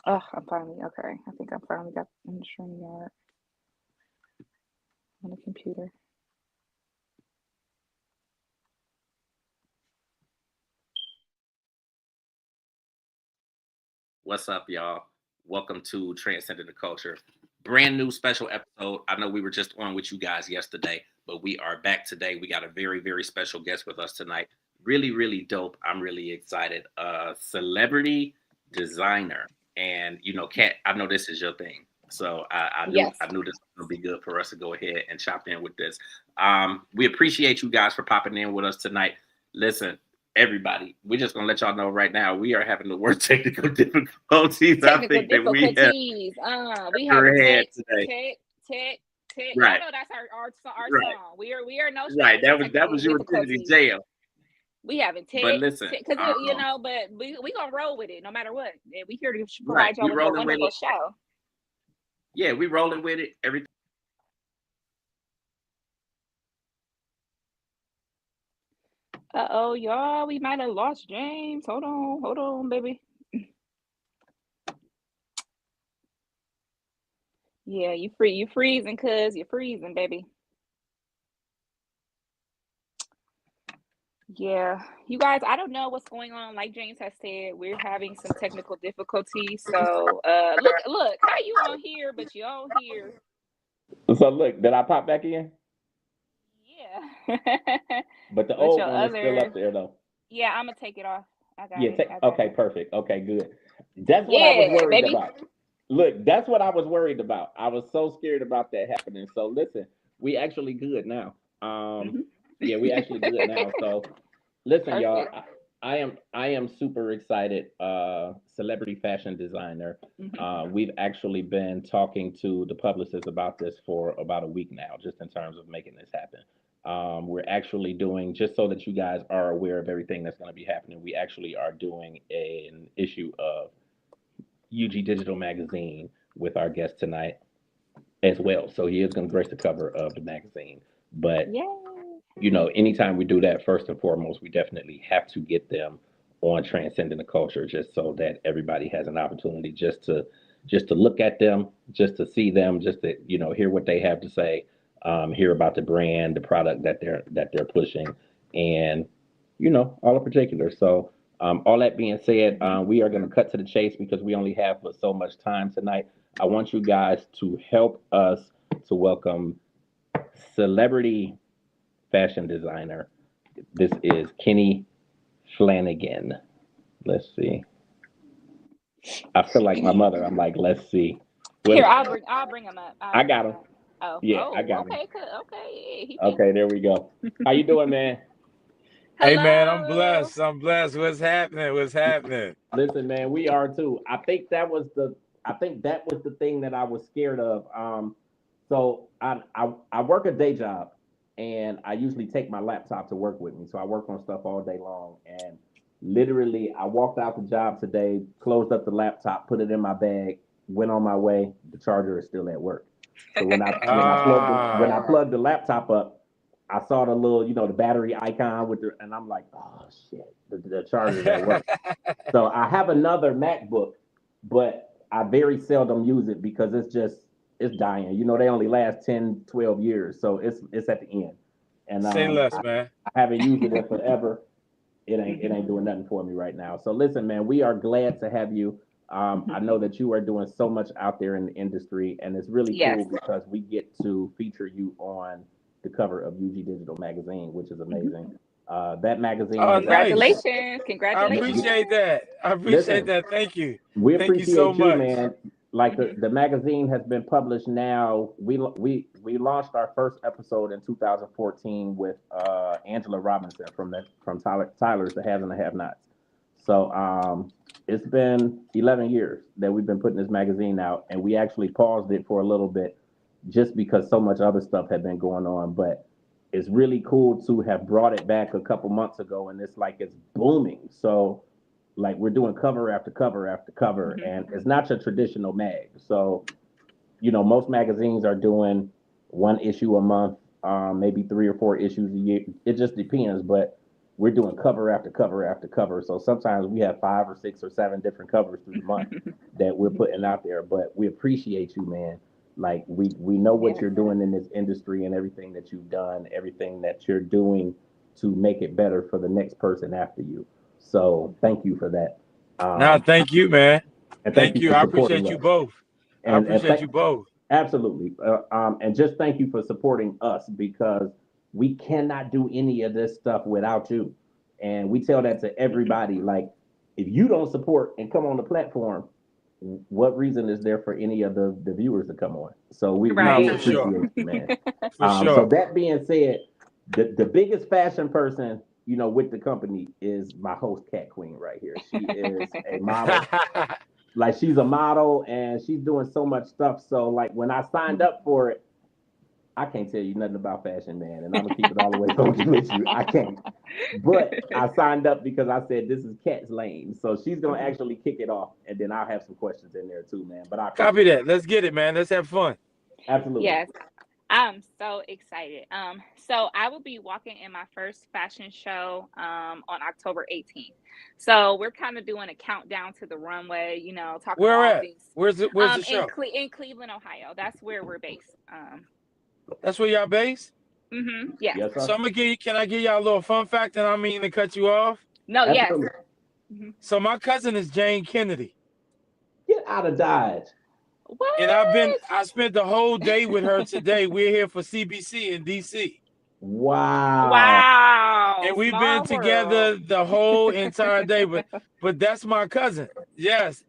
Oh, I'm finally okay. I think I finally got in the stream yard on the computer. What's up, y'all? Welcome to Transcending the Culture. Brand new special episode. I know we were just on with you guys yesterday, but we are back today. We got a very, very special guest with us tonight. Really, really dope. I'm really excited. Celebrity designer. And Kat, I know this is your thing. So Yes. I knew this was gonna be good for us to go ahead and chop in with this. We appreciate you guys for popping in with us tonight. Listen, everybody, we're just gonna let y'all know right now we are having the worst technical difficulties I Technical think that we have difficulties. We have a ever had tech, today. tech, tech, tech. Y'all Right, know that's our right, song. We are no right. strangers to That technical was you were sitting in difficulties. jail. We having But tech, listen, because but we gonna roll with it no matter what. And we here to right, provide y'all we with a rolling with wonderful it. show. Yeah, we rolling with it. Everything. Oh, y'all, we might have lost James. Hold on, baby. Yeah, you freezing, cuz you're freezing, baby. Yeah, you guys, I don't know what's going on. Like James has said, we're having some technical difficulties. So, look, how you on here, but you on here? So look, did I pop back in? Yeah, But the but old your one is still other, up there though. yeah, I'm gonna take it off. I got Yeah. it. I got Okay. it. Perfect. Okay. Good. That's what I was Yeah, worried baby. about. Look, that's what I was worried about. I was so scared about that happening. So listen, we actually good now. Um, Hmm. yeah, we actually good now. So listen, y'all. Perfect. I am super excited. Celebrity fashion designer. Hmm. We've actually been talking to the publicist about this for about a week now, just in terms of making this happen. We're actually doing, just so that you guys are aware of everything that's going to be happening. We actually are doing an issue of UG Digital Magazine with our guest tonight as well. So he is going to grace the cover of the magazine. But Yay. anytime we do that, first and foremost, we definitely have to get them on Transcending the Culture, just so that everybody has an opportunity just to look at them, just to see them, just to hear what they have to say, hear about the brand, the product that they're pushing, and all the particulars. So all that being said, we are going to cut to the chase because we only have so much time tonight. I want you guys to help us to welcome celebrity fashion designer. This is Kenny Flanagan. Let's see. I feel like my mother. I'm like, let's see. What Here, is, I'll bring him up. I'll I bring got him him. up. Oh, Yeah, I oh, got him. okay, okay. He thinks. Okay, there we go. How you doing, man? Hey man, I'm Hello. blessed. I'm blessed. What's happening? What's happening? Listen, man, we are too. I think that was the thing that I was scared of. So I work a day job, and I usually take my laptop to work with me. So I work on stuff all day long, and literally I walked out the job today, closed up the laptop, put it in my bag, went on my way. The charger is still at work. So when I Ah, plugged the laptop up, I saw the little, the battery icon and I'm like, oh shit, the charger's at work. So I have another MacBook, but I very seldom use it because it's dying. They only last 10, 12 years, so it's at the end. And say less, man. I haven't used it in forever. It Hmm. ain't doing nothing for me right now. So listen, man, we are glad to have you. I know that you are doing so much out there in the industry, and it's really Yes. cool because we get to feature you on the cover of UG Digital Magazine, which is Hmm. amazing. That magazine Oh, has actually. nice. Congratulations. I We, appreciate Congratulations. that. I appreciate listen, that. Thank you. we Thank you so appreciate you, much. man. Like Hmm. the magazine has been published now. We launched our first episode in 2014 with Angela Robinson from Tyler's The Haves and the Have Nots. So it's been 11 years that we've been putting this magazine out, and we actually paused it for a little bit just because so much other stuff had been going on. But it's really cool to have brought it back a couple months ago, and it's like it's booming. So like we're doing cover after cover after cover, Hmm. and it's not your traditional mag. So most magazines are doing one issue a month, maybe 3 or 4 issues a year. It just depends, but we're doing cover after cover after cover. So sometimes we have 5 or 6 or 7 different covers through the month that we're putting out there. But we appreciate you, man. Like we know what Yeah. you're doing in this industry and everything that you've done, everything that you're doing to make it better for the next person after you. So thank you for that. Nah, Um, thank you, man. and thank Thank you you. for I supporting appreciate you us. both. I And appreciate you both. absolutely. And just thank you for supporting us because we cannot do any of this stuff without you. And we tell that to everybody. Like, if you don't support and come on the platform, what reason is there for any of the viewers to come on? So Nah, do Right. for sure. appreciate you, man. For So sure. that being said, the biggest fashion person, with the company is my host, Cat Queen, right here. She is a model, like she's a model and she's doing so much stuff. So like when I signed up for it, I can't tell you nothing about fashion, man, and I'm gonna keep it all the way funky with you. I can't. But I signed up because I said this is Cat's lane. So she's gonna actually kick it off and then I'll have some questions in there too, man. But I Copy appreciate it. that. Let's get it, man. Let's have fun. Absolutely. Yes, I'm so excited. So I will be walking in my first fashion show on October 18th. So we're kind of doing a countdown to the runway, talking Where all at? things Where's the show? in Cleveland, Ohio. That's where we're based. That's where y'all based? Yes. Yes, So sir. I'm gonna can I give y'all a little fun fact and I mean to cut you off? No, yes. Absolutely. Mhm. So my cousin is Jane Kennedy. Get out of Dodge. And What? I spent the whole day with her today. We're here for CBC in DC. Wow. Wow. And we've been Small world. together the whole entire day. But that's my cousin. Yes.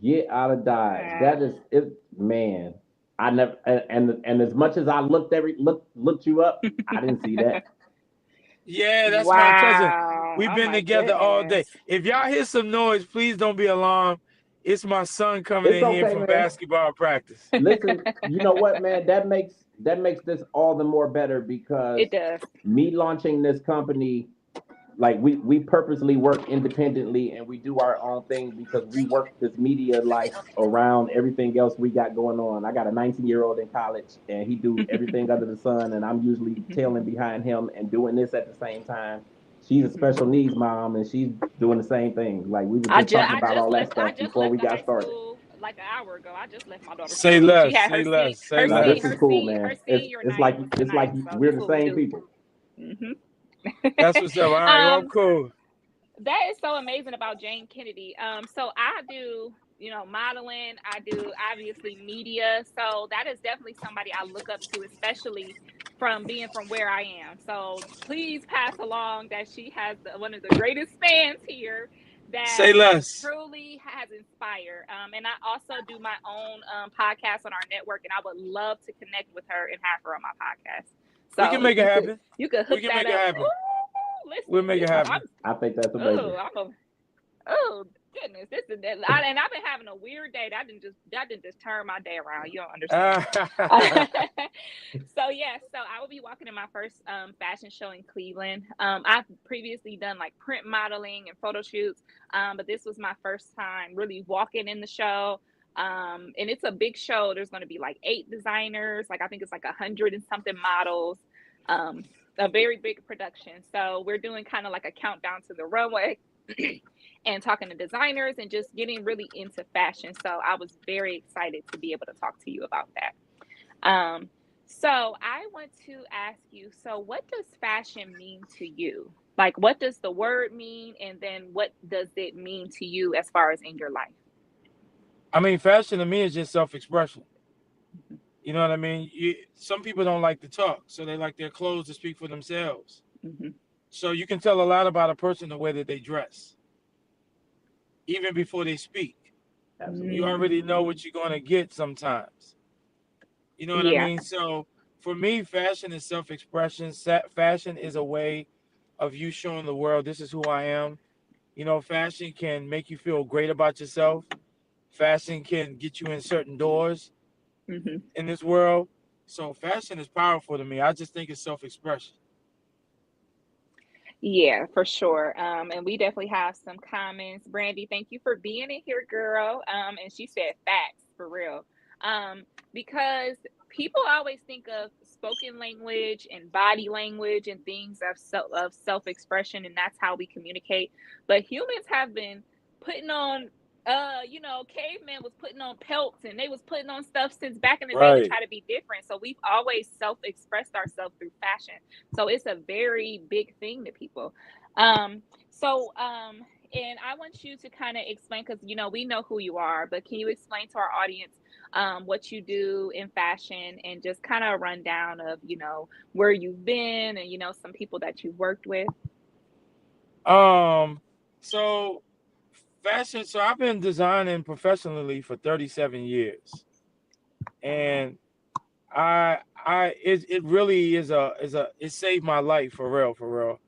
Get out of Dodge. Uh, That is it, man. I never and as much as I looked you up, I didn't see that. Yeah, that's my cousin. wow. We've Oh been my together all day. goodness. If y'all hear some noise, please don't be alarmed. It's my son coming It's in here okay, from man. basketball practice. Listen, you know what, man? That makes this all the more better because It does. me launching this company, like we purposely work independently and we do our own thing because we work this media life around everything else we got going on. I got a 19-year-old in college and he do everything under the sun and I'm usually tailing behind him and doing this at the same time. She's a special needs mom and she's doing the same thing. Like we were just talking about all that I stuff just before left we the got high started. school like an hour ago. I just left my daughter's Say school. She less, had say less, say Now this less. is cool, man. her It's senior it's night like was it's like tonight. So we're this the is what we same do. people. hmm That's what's up. All right, well, um, cool. that is so amazing about Jane Kennedy. So I do, modeling. I do obviously media. So that is definitely somebody I look up to, especially from being from where I am. So please pass along that she has one of the greatest fans here that Say less. truly has inspired. And I also do my own podcast on our network, and I would love to connect with her and have her on my podcast. We can So if make it happen. you could We hook can that make it up. happen. Ooh, We'll listen, make it I, happen. I think that's amazing. oh, oh goodness, this is that, and I've been having a weird day. That didn't just turn my day around. You don't understand. So yeah, so I will be walking in my first fashion show in Cleveland. I've previously done like print modeling and photo shoots, but this was my first time really walking in the show. And it's a big show. There's going to be like 8 designers. Like I think it's like 100 and something models. Um, a very big production. So we're doing kind of like a countdown to the runway. And talking to designers and just getting really into fashion. So I was very excited to be able to talk to you about that. So I want to ask you, so what does fashion mean to you? Like, what does the word mean? And then what does it mean to you as far as in your life? I mean, fashion to me is just self-expression. You know what I mean? Some people don't like to talk, so they like their clothes to speak for themselves. Mm-hmm. So you can tell a lot about a person the way that they dress, even before they speak. You Absolutely. already know what you're going to get sometimes. You know what I Yeah. mean? So for me, fashion is self-expression. Fashion is a way of you showing the world this is who I am. You know, fashion can make you feel great about yourself. Fashion can get you in certain doors Mm-hmm. in this world. So fashion is powerful to me. I just think it's self-expression. Yeah, for sure. And we definitely have some comments. Brandy, thank you for being in here, girl. And she said facts for real. Because people always think of spoken language and body language and things of self-expression, and that's how we communicate. But humans have been putting on caveman was putting on pelts and they was putting on stuff since back in the day to Right. try to be different. So we've always self-expressed ourselves through fashion. So it's a very big thing to people. Um, and I want you to kind of explain, because we know who you are, but can you explain to our audience what you do in fashion, and just kind of a rundown of where you've been, and some people that you've worked with? So fashion. So I've been designing professionally for 37 years, and it really it saved my life for real,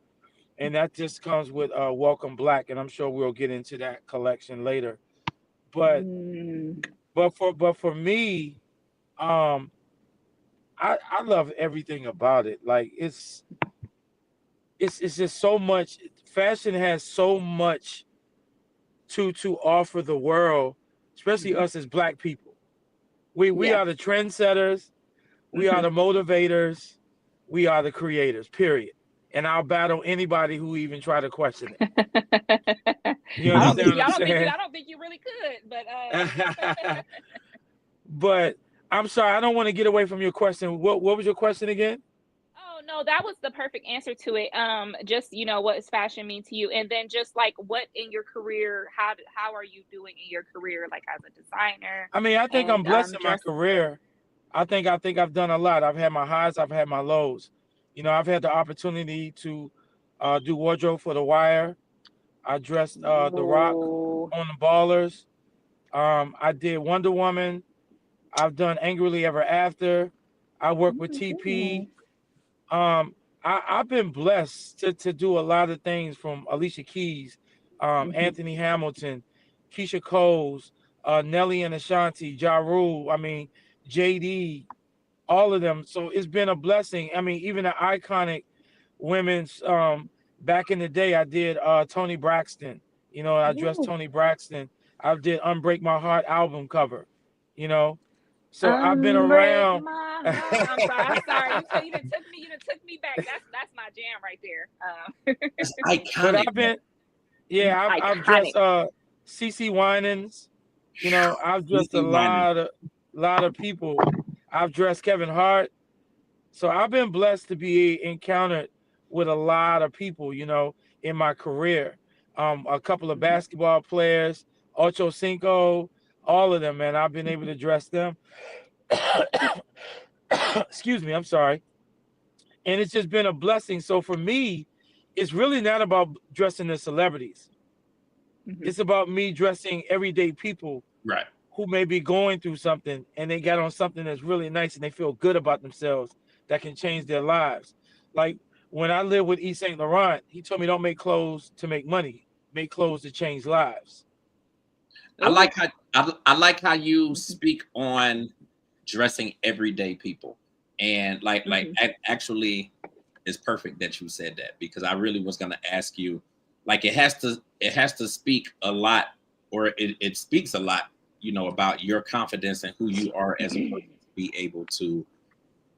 and that just comes with Welcome Black, and I'm sure we'll get into that collection later. But Mm. for me, um, I love everything about it. Like it's just so much. Fashion has so much to offer the world, especially us as Black people. We Yeah. are the trendsetters, we are the motivators, we are the creators. Period. And I'll battle anybody who even try to question it. You I don't think understand you. what I I'm don't think you. saying? I don't think you really could. But But I'm sorry, I don't want to get away from your question. What was your question again? oh no, that was the perfect answer to it. Just what does fashion mean to you, and then just like what in your career, how are you doing in your career, like as a designer I mean, I think I'm and blessed in my dress. career. I think I've done a lot. I've had my highs, I've had my lows. I've had the opportunity to do wardrobe for The Wire. I dressed The Rock Ooh. on The Ballers. I did Wonder Woman. I've done Angrily Ever After. I Oh worked with my TP. goodness. Um, I've been blessed to do a lot of things, from Alicia Keys, Hmm. Anthony Hamilton, Keisha Coles, Nelly and Ashanti, Ja Rule, I mean, JD, all of them. So it's been a blessing. I mean, even the iconic women's, back in the day, I did Toni Braxton. I dressed Ooh. Toni Braxton. I did Unbreak My Heart album cover, you know. So I've been Unbreak around. my heart. I'm sorry. I'm sorry. You done took me. You done took me back. That's my jam right there. It's But iconic. I've been, yeah, I've Iconic. dressed CC Winans. I've dressed a DC Wine. lot of people. I've dressed Kevin Hart. So I've been blessed to be encountered with a lot of people, in my career. A couple of Mhm. basketball players, Ocho Cinco, all of them, man. I've been able to dress them. Excuse me, I'm sorry. And it's just been a blessing. So for me, it's really not about dressing the celebrities. Mhm. It's about me dressing everyday people Right. who may be going through something, and they got on something that's really nice and they feel good about themselves, that can change their lives. Like when I lived with Yves Saint Laurent, he told me don't make clothes to make money, make clothes to change lives. I Ooh. like how I like how you Mhm. speak on dressing everyday people, and Mhm. actually, it's perfect that you said that, because I really was going to ask you, like, it has to speak a lot, or it speaks a lot, about your confidence and who you are as a person, to be able to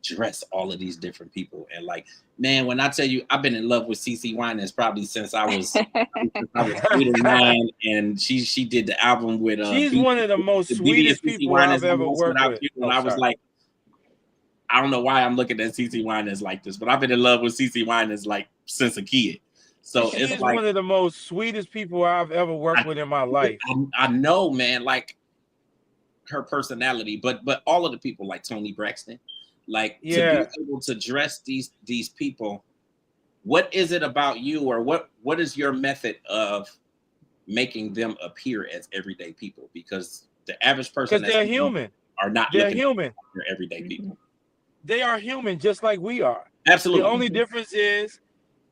dress all of these different people. And like, man, when I tell you, I've been in love with CC Winans probably since I was 8 or 9, and she did the album with She's one of the most the BB and sweetest CC people I've Winans ever almost worked without with. you, and Oh, I was sorry. like, I don't know why I'm looking at CC Winans like this, but I've been in love with CC Winans like since a kid. So She it's is like, one of the most sweetest people I've ever worked I with in my life. I know, man, like her personality, but all of the people like Toni Braxton, like, to be Yeah. able to dress these people. What is it about you, or what is your method of making them appear as everyday people? Because the average person Because that's they're human. are not They're looking human. for everyday Mhm. people. They are human just like we are. The Absolutely. only Mhm. difference is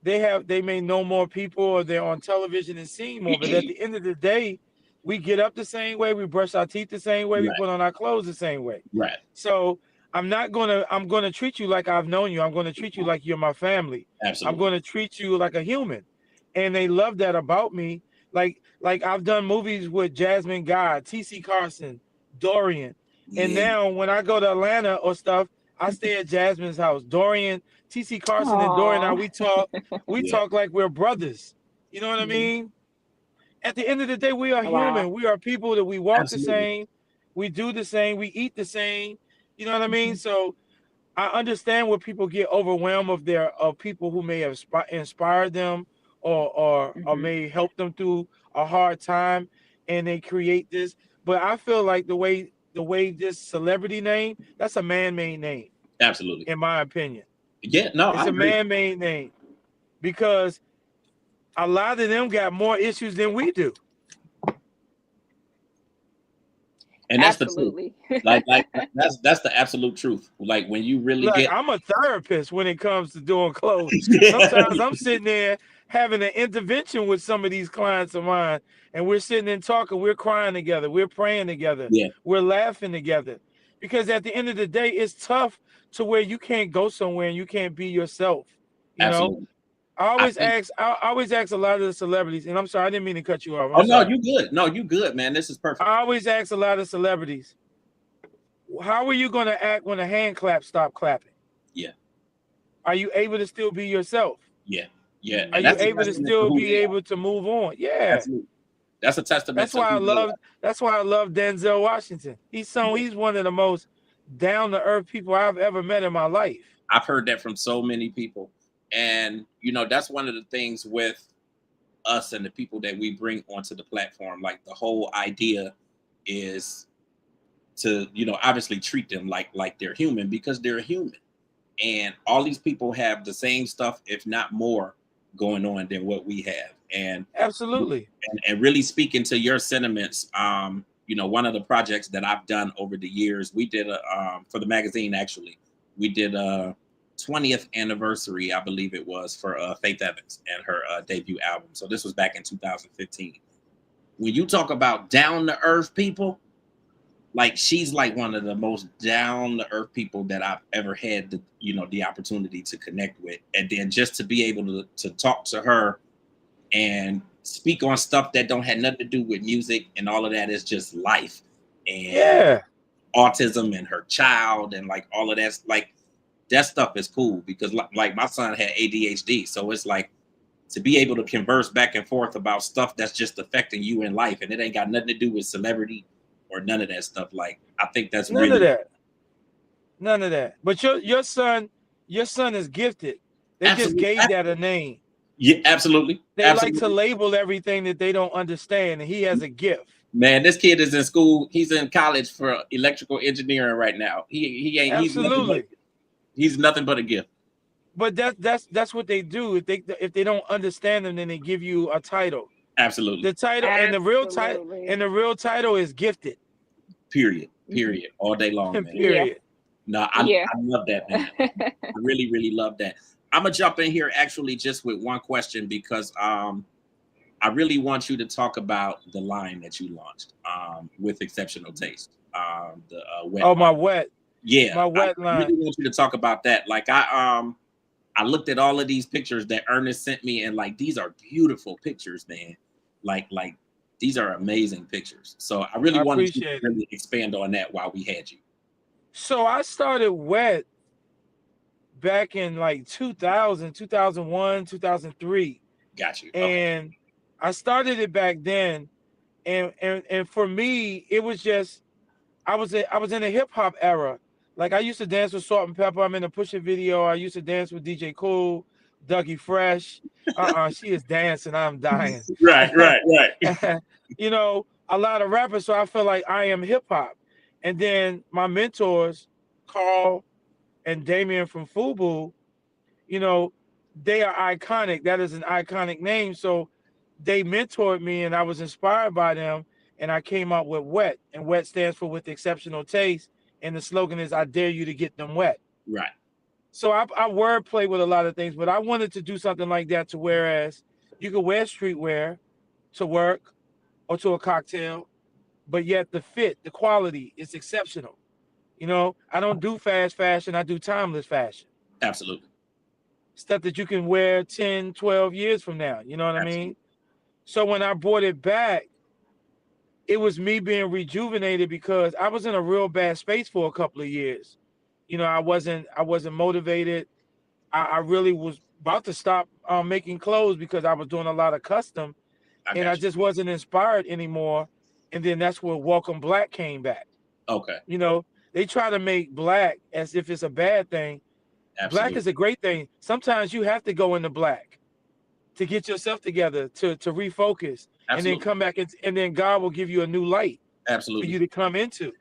they may know more people, or they're on television and seeing more. But at the end of the day, we get up the same way, we brush our teeth the same way, we Right. put on our clothes the same way. Right. So I'm gonna treat you like I've known you. I'm gonna treat you like you're my family. I'm Absolutely. gonna treat you like a human. And they love that about me. Like I've done movies with Jasmine Guy, TC Carson, Dorian. And Yeah. now when I go to Atlanta or stuff, I stay at Jasmine's house. Dorian, TC Carson, and Dorian, Aw. we Yeah, talk like we're brothers. You know what I Mhm. mean? At the end of the day, we are Wow. human. We are people that we walk the absolutely. same, we do the same, we eat the same. You know what I mean? Mhm. So I understand where people get overwhelmed of people who may have inspired them or Mhm. may help them through a hard time, and they create this. But I feel like the way this celebrity name, that's a man-made name, Absolutely. in my opinion. Yeah, no, It's I a agree. man-made name because a lot of them got more issues than we do. And that's the truth. Absolutely. Like that's the absolute truth. Like when you really Like, get I'm a therapist when it comes to doing clothes. yeah, Sometimes I'm sitting there having an intervention with some of these clients of mine, and we're sitting and talking, we're crying together, we're praying together, yeah, we're laughing together. Because at the end of the day, it's tough to where you can't go somewhere and you can't be yourself. You know, absolutely. I I always think ask, I always ask a lot of the celebrities, and I'm sorry, I didn't mean to cut you off. oh I'm no, sorry. you good. No, you good, man. This is perfect. I always ask a lot of celebrities, how are you going to act when a hand clap stop clapping? Yeah, Are you able to still be yourself? yeah, yeah. Are And you that's a Mhm. able to testament to still who be they are. able to move on? Yeah. Absolutely. That's a testament That's to why I who they love that's why I love Denzel Washington. are. He's one of the most down to earth people I've ever met in my life. I've heard that from so many people. And that's one of the things with us and the people that we bring onto the platform. Like the whole idea is to, obviously treat them like they're human because they're human. And all these people have the same stuff, if not more, going on than what we have. Absolutely. And really speaking to your sentiments, one of the projects that I've done over the years, we did for the magazine actually, we did a 20th anniversary, I believe it was, for Faith Evans and her debut album. So this was back in 2015. When you talk about down to earth people, like she's like one of the most down to earth people that I've ever had the opportunity to connect with. And then just to be able to talk to her and speak on stuff that don't have nothing to do with music and all of that is just life and Yeah. autism and her child and like all of that's like that stuff is cool because like my son had ADHD, so it's like to be able to converse back and forth about stuff that's just affecting you in life and it ain't got nothing to do with celebrity or none of that stuff. Like I think that's None of really that. None of that. But your son is gifted. They just absolutely, gave that a name. yeah, absolutely, They like to absolutely. label everything that they don't understand, and he has a gift. Man, this kid is in school. He's in college for electrical engineering right now. He ain't. Absolutely. He's nothing but a gift. But that's what they do. If they don't understand them, then they give you a title. Absolutely. The title Absolutely. and the real title is gifted. Period. Mhm. Period. All day long, man. Yeah. Period. No, Yeah. I love that, man. I really, really love that. I'm gonna jump in here actually just with one question because I really want you to talk about the line that you launched with exceptional taste. The wet Oh, line. Yeah, my I wet line. really want you to talk about that. Like I looked at all of these pictures that Ernest sent me, and like these are beautiful pictures, man. Like these are amazing pictures. So I really I wanted you to appreciate it. really expand on that while we had you. So I started wet back in like 2000, 2001, 2003. Got you. Okay. And I started it back then. And for me, it was just I was in a hip hop era. Like I used to dance with Salt and Pepper. I'm in a Pusha video. I used to dance with DJ Cool, Dougie Fresh. She is dancing. I'm dying. Right, right, right. A lot of rappers. So I feel like I am hip hop. And then my mentors, Carl and Damien from Fubu, you know, they are iconic. That is an iconic name. So they mentored me and I was inspired by them. And I came up with WET. And WET stands for with exceptional taste. And the slogan is I dare you to get them wet. Right. So I wordplay with a lot of things, but I wanted to do something like that to whereas you could wear streetwear to work or to a cocktail, but yet the fit, the quality is exceptional. I don't do fast fashion, I do timeless fashion. Absolutely. Stuff that you can wear 10, 12 years from now. You know what I mean? Absolutely. So when I brought it back, it was me being rejuvenated because I was in a real bad space for a couple of years. I wasn't motivated. I really was about to stop making clothes because I was doing a lot of custom, and I just wasn't inspired anymore. And then that's where Welcome Black came back. Okay. They try to make black as if it's a bad thing. Black Absolutely. is a great thing. Sometimes you have to go into black to get yourself together, to refocus, and then Absolutely. come back, and then God will give you a new light for Absolutely. you to come into.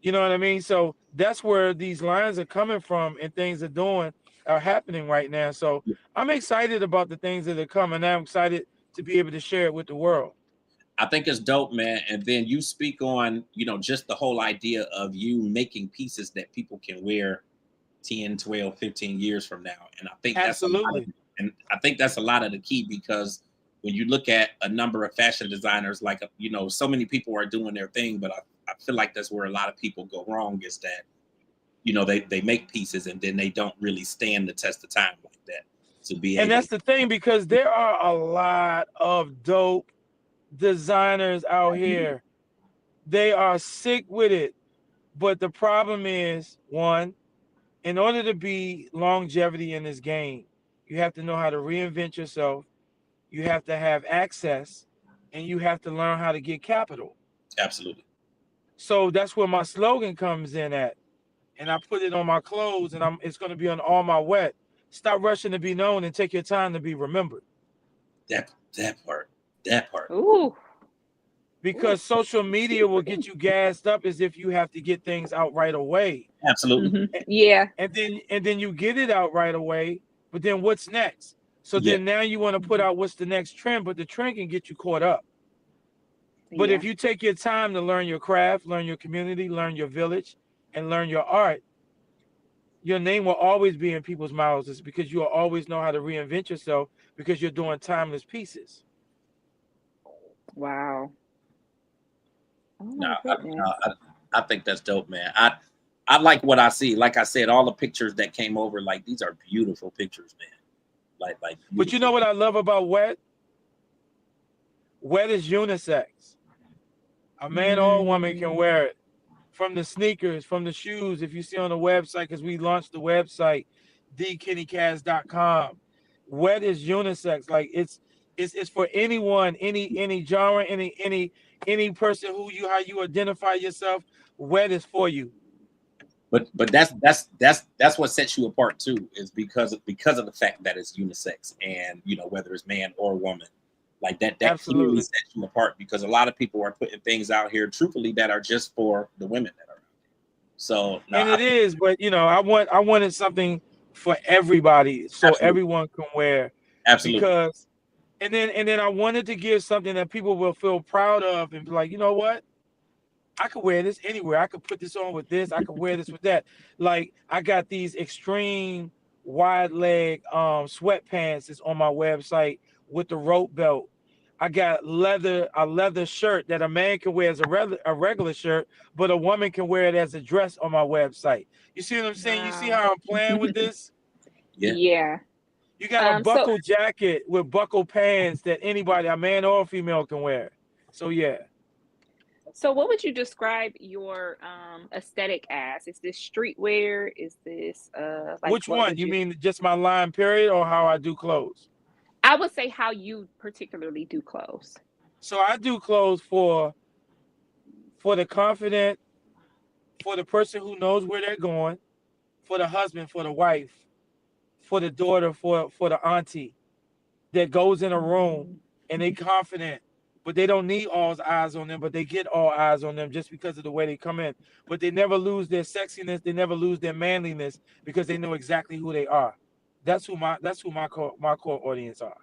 You know what I mean? So that's where these lines are coming from, and things are happening right now. So I'm excited about the things that are coming. I'm excited to be able to share it with the world. I think it's dope, man. And then you speak on, just the whole idea of you making pieces that people can wear 10, 12, 15 years from now. And I think Absolutely. I think that's a lot of the key, because when you look at a number of fashion designers, like, so many people are doing their thing, but I feel like that's where a lot of people go wrong, is that, they make pieces and then they don't really stand the test of time like that. And that's the thing, because there are a lot of dope designers out here. They are sick with it. But the problem is, one, in order to be longevity in this game, you have to know how to reinvent yourself. You have to have access, and you have to learn how to get capital. Absolutely. So that's where my slogan comes in at. And I put it on my clothes, and it's going to be on all my wet. Stop rushing to be known and take your time to be remembered. That part. Ooh. Because social media will get you gassed up as if you have to get things out right away. Absolutely. Mm-hmm. Yeah. And then you get it out right away, but then what's next? So then now you want to put out what's the next trend, but the trend can get you caught up. But if you take your time to learn your craft, learn your community, learn your village, and learn your art, your name will always be in people's mouths. It's because you'll always know how to reinvent yourself, because you're doing timeless pieces. Wow. Oh No, my goodness. I think that's dope, man. I like what I see. Like I said, all the pictures that came over, like, these are beautiful pictures, man. Like. Beautiful. But you know what I love about wet? Wet is unisex. A man or a woman can wear it. From the sneakers, from the shoes. If you see on the website, because we launched the website, dkennycast.com. Wet is unisex. Like it's for anyone, any genre, any person how you identify yourself. Wet is for you. But that's what sets you apart too, is because of the fact that it's unisex, and whether it's man or woman, like that clearly sets you apart, because a lot of people are putting things out here, truthfully, that are just for the women that are out there. So it is, but I wanted something for everybody, so everyone can wear. Absolutely. Because and then I wanted to give something that people will feel proud of and be like, you know what? I could wear this anywhere. I could put this on with this. I could wear this with that. Like, I got these extreme wide leg sweatpants that's on my website with the rope belt. I got a leather shirt that a man can wear as a regular shirt, but a woman can wear it as a dress on my website. You see what I'm saying? Wow. You see how I'm playing with this? Yeah. You got a buckle jacket with buckle pants that anybody, a man or a female, can wear. So yeah. So what would you describe your aesthetic as? Is this streetwear? Is this like which one? You mean just my line period, or how I do clothes? I would say how you particularly do clothes. So I do clothes for the confident, for the person who knows where they're going, for the husband, for the wife, for the daughter, for the auntie that goes in a room and they confident, but they don't need all eyes on them, but they get all eyes on them just because of the way they come in. But they never lose their sexiness, they never lose their manliness, because they know exactly who they are. That's who my core audience are.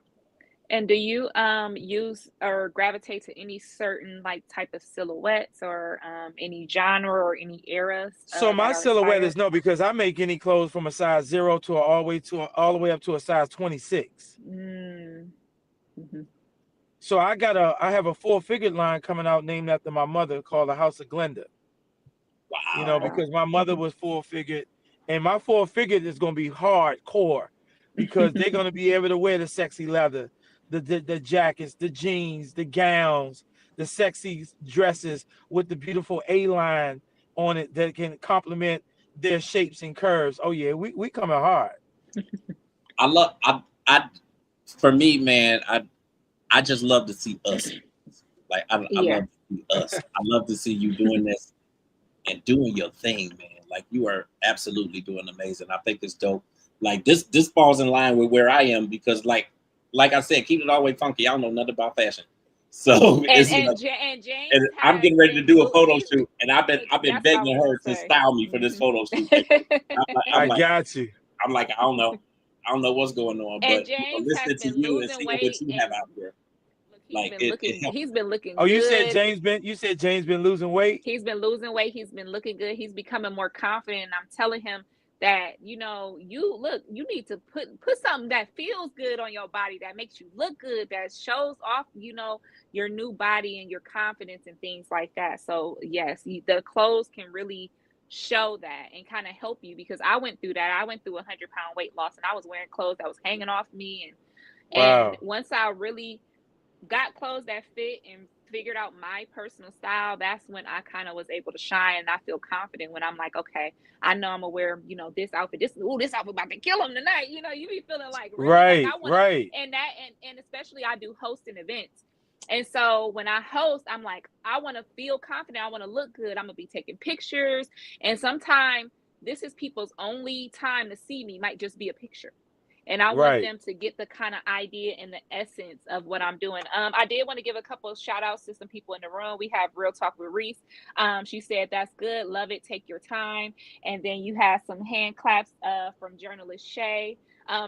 And do you use or gravitate to any certain like type of silhouettes, or any genre or any eras? So my silhouette is no, because I make any clothes from a size 0 to all the way up to a size 26. Mm-hmm. So I have a full-figured line coming out named after my mother, called the House of Glenda. Wow. Because my mother was full-figured, and my full-figured is going to be hardcore, because they're going to be able to wear the sexy leather, the jackets, the jeans, the gowns, the sexy dresses with the beautiful A-line on it that can complement their shapes and curves. Oh yeah, we coming hard. I for me, man, I just love to see us. Like I Yeah. love to see us. I love to see you doing this and doing your thing, man. Like you are absolutely doing amazing. I think it's dope. Like this falls in line with where I am because like I said, keep it all the way funky. I don't know nothing about fashion. So it's And James and I'm has getting ready to been do a photo he's shoot, and I've been that's what I begging was gonna her to say. style me for this photo shoot. I'm I like, got you. I'm like, I don't know. I don't know what's going on, And but James has listening to been you and losing seeing what weight, you have and out there, look, like it helps. he's been looking Oh, you said good. James been losing weight? He's been losing weight. He's been looking good. He's becoming more confident. And I'm telling him that, you need to put something that feels good on your body, that makes you look good, that shows off, your new body and your confidence and things like that. So yes, the clothes can really show that and kind of help you, because I went through that. I went through 100-pound weight loss, and I was wearing clothes that was hanging off me. And Wow. once I really got clothes that fit and figured out my personal style, that's when I kind of was able to shine. And I feel confident when I'm like, okay, I know I'm gonna wear, this outfit. This outfit about to kill him tonight. You be feeling like really like I Right, want to, right. and especially I do hosting events. And so when I host, I'm like, I want to feel confident. I want to look good. I'm gonna be taking pictures. And sometimes this is people's only time to see me, might just be a picture. And I want Right. them to get the kind of idea and the essence of what I'm doing. I did want to give a couple of shout outs to some people in the room. We have Real Talk with Reese. She said, that's good. Love it. Take your time. And then you have some hand claps from journalist Shay.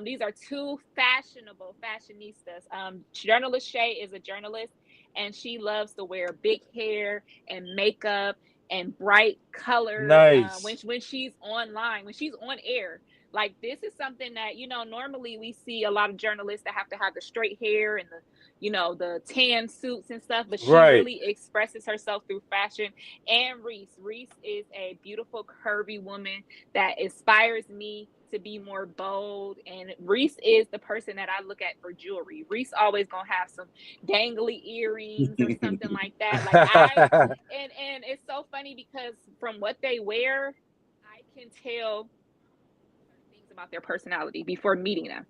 These are two fashionable fashionistas. Journalist Shay is a journalist, and she loves to wear big hair and makeup and bright colors Nice. when she's online, when she's on air. Like, this is something that, normally we see a lot of journalists that have to have the straight hair and the tan suits and stuff, but she Right. really expresses herself through fashion. And Reese is a beautiful, curvy woman that inspires me to be more bold. And Reese is the person that I look at for jewelry. Reese always gonna have some dangly earrings or something like that. Like and it's so funny because from what they wear, I can tell things about their personality before meeting them.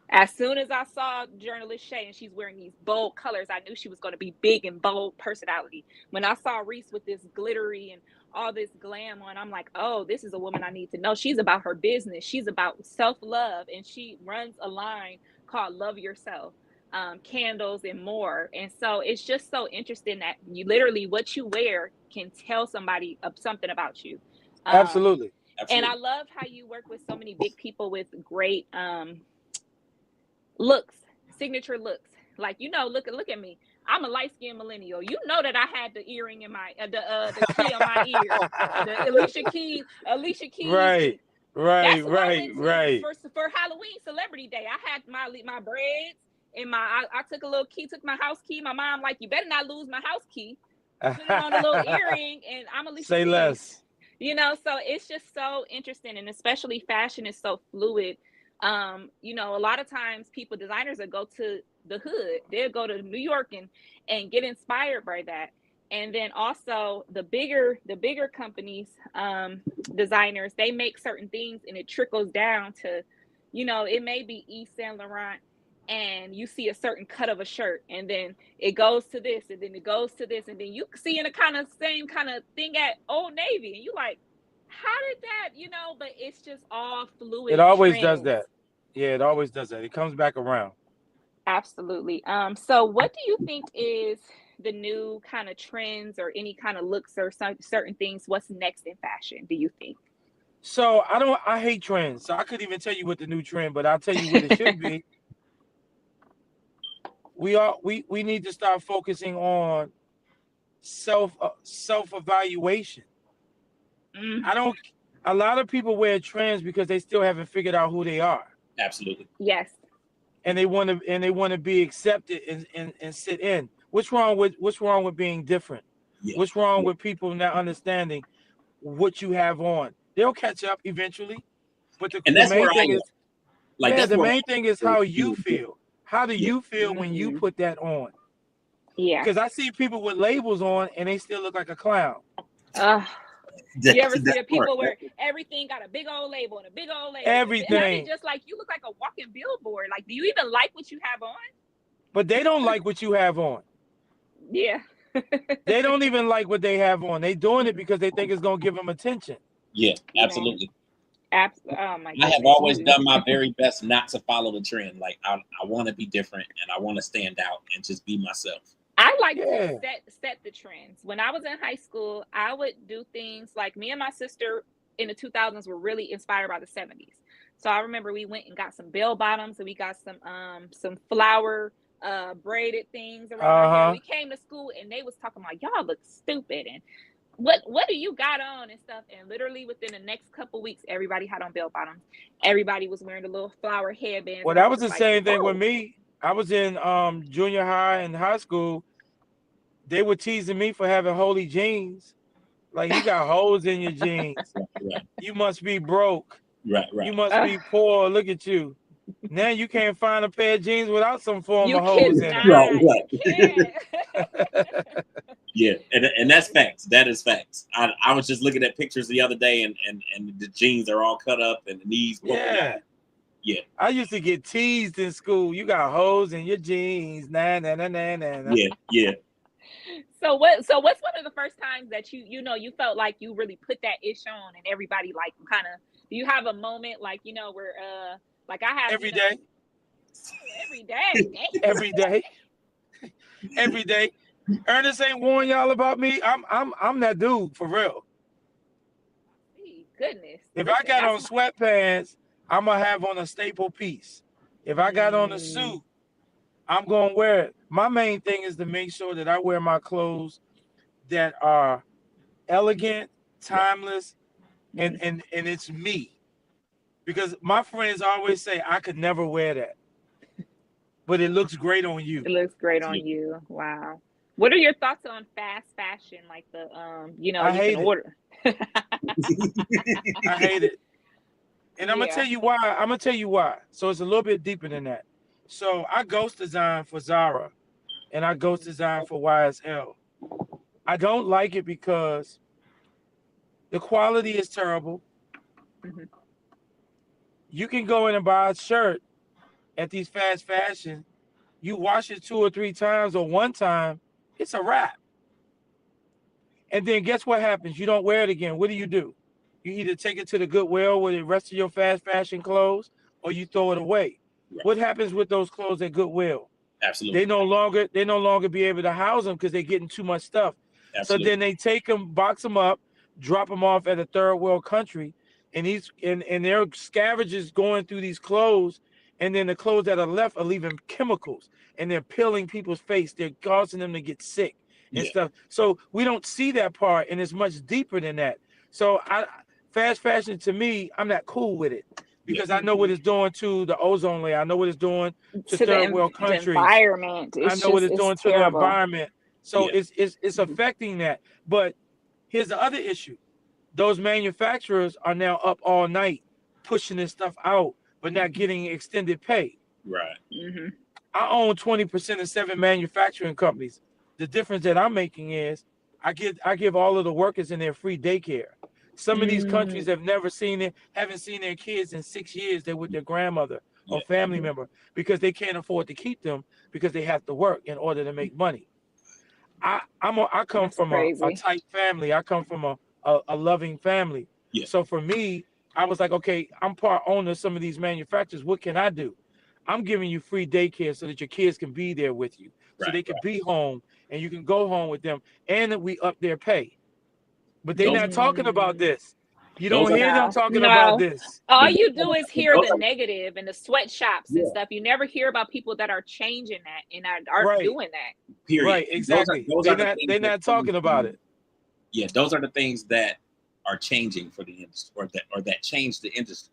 As soon as I saw journalist Shay and she's wearing these bold colors, I knew she was going to be big and bold personality. When I saw Reese with this glittery and all this glam on, I'm like, oh, this is a woman I need to know. She's about her business. She's about self-love, and she runs a line called Love Yourself, candles and more. And so it's just so interesting that you literally, what you wear can tell somebody something about you. Absolutely. And I love how you work with so many big people with great looks, signature looks. Like, look at me. I'm a light-skinned millennial. You know that I had the earring in my the key on my ear, the Alicia Keys. Right. Right. That's who I Right. went Right. to for Halloween Celebrity Day. I had my braids and I took a little key, took my house key. My mom like, you better not lose my house key. Put it on a little earring, and I'm Alicia Say Keys. less. So it's just so interesting, and especially fashion is so fluid. A lot of times designers will go to the hood, they'll go to New York and get inspired by that. And then also the bigger companies, designers, they make certain things and it trickles down to, it may be Yves Saint Laurent, and you see a certain cut of a shirt, and then it goes to this, and then it goes to this, and then you see in a kind of same kind of thing at Old Navy, and you like, how did that, but it's just all fluid It always does trends. that. Yeah, it always does that. It comes back around. Absolutely. So what do you think is the new kind of trends or any kind of looks or certain things? What's next in fashion, do you think? So I hate trends. So I couldn't even tell you what the new trend, but I'll tell you what it should be. We need to start focusing on self evaluation. I don't. A lot of people wear trends because they still haven't figured out who they are. Absolutely. Yes. And they want to be accepted and sit in. What's wrong with being different? Yeah. What's wrong with people not understanding what you have on? They'll catch up eventually. But the main thing is, the main thing is how you feel. How do you feel when you put that on? Yeah. Because I see people with labels on and they still look like a clown. You ever see the people where everything got a big old label and a big old label? Everything. And I mean, just like you look like a walking billboard. Like, do you even like what you have on? But they don't like what you have on. Yeah. They don't even like what they have on. They doing it because they think it's gonna give them attention. Yeah, absolutely. Oh my goodness. I have always done my very best not to follow the trend. Like I want to be different and I want to stand out and just be myself. I like to set the trends. When I was in high school, I would do things like me and my sister in the 2000s were really inspired by the 70s. So I remember we went and got some bell bottoms and we got some flower braided things around our hair. We came to school and they was talking about y'all look stupid and what do you got on and stuff. And literally within the next couple weeks, everybody had on bell bottoms. Everybody was wearing the little flower headbands. Well, that was the same thing with me. I was in junior high and high school. They were teasing me for having holy jeans. Like, you got holes in your jeans. Right. You must be broke. Right. You must be poor. Look at you. Now you can't find a pair of jeans without some form of holes in it. Right. Yeah, and that's facts. That is facts. I was just looking at pictures the other day, and the jeans are all cut up and the knees. Yeah. Yeah. I used to get teased in school. You got holes in your jeans. Nah. Yeah. So what's one of the first times that you felt like you really put that ish on and everybody like kind of, do you have a moment like, where like I have every day. Every day. Ernest ain't warned y'all about me. I'm that dude for real. Goodness. If I got on sweatpants, I'm gonna have on a staple piece. If I got on a suit, I'm gonna wear it. My main thing is to make sure that I wear my clothes that are elegant, timeless, and it's me. Because my friends always say I could never wear that, but it looks great on you. It looks great on you. Wow. What are your thoughts on fast fashion? Like the I hate it. Order. I hate it. And I'm gonna tell you why. So it's a little bit deeper than that. So I ghost design for Zara and I ghost design for YSL. I don't like it because the quality is terrible. Mm-hmm. You can go in and buy a shirt at these fast fashion. You wash it 2 or 3 times or one time, it's a wrap. And then guess what happens? You don't wear it again. What do? You either take it to the Goodwill with the rest of your fast fashion clothes or you throw it away. Right. What happens with those clothes at Goodwill? Absolutely. They no longer be able to house them because they're getting too much stuff. Absolutely. So then they take them, box them up, drop them off at a third world country, and they're scavengers going through these clothes, and then the clothes that are left are leaving chemicals, and they're peeling people's face. They're causing them to get sick and stuff. So we don't see that part, and it's much deeper than that. So fast fashion, to me, I'm not cool with it because I know what it's doing to the ozone layer. I know what it's doing to third world countries. Environment. I know what it's doing to the environment. So it's affecting that. But here's the other issue. Those manufacturers are now up all night pushing this stuff out, but not getting extended pay. Right. Mm-hmm. I own 20% of 7 manufacturing companies. The difference that I'm making is I give all of the workers in there free daycare. Some of these countries haven't seen their kids in 6 years. They're with their grandmother or family member because they can't afford to keep them because they have to work in order to make money. I come from a tight family. I come from a loving family. Yeah. So for me, I was like, okay, I'm part owner of some of these manufacturers. What can I do? I'm giving you free daycare so that your kids can be there with you, so they can be home and you can go home with them, and that we up their pay. But they're not talking about this. You don't hear them talking about this. All you do is hear the negative and the sweatshops and stuff. You never hear about people that are changing that and are doing that. Period. Right, exactly. They're not talking about it. Yeah, those are the things that are changing for the industry, or that change the industry.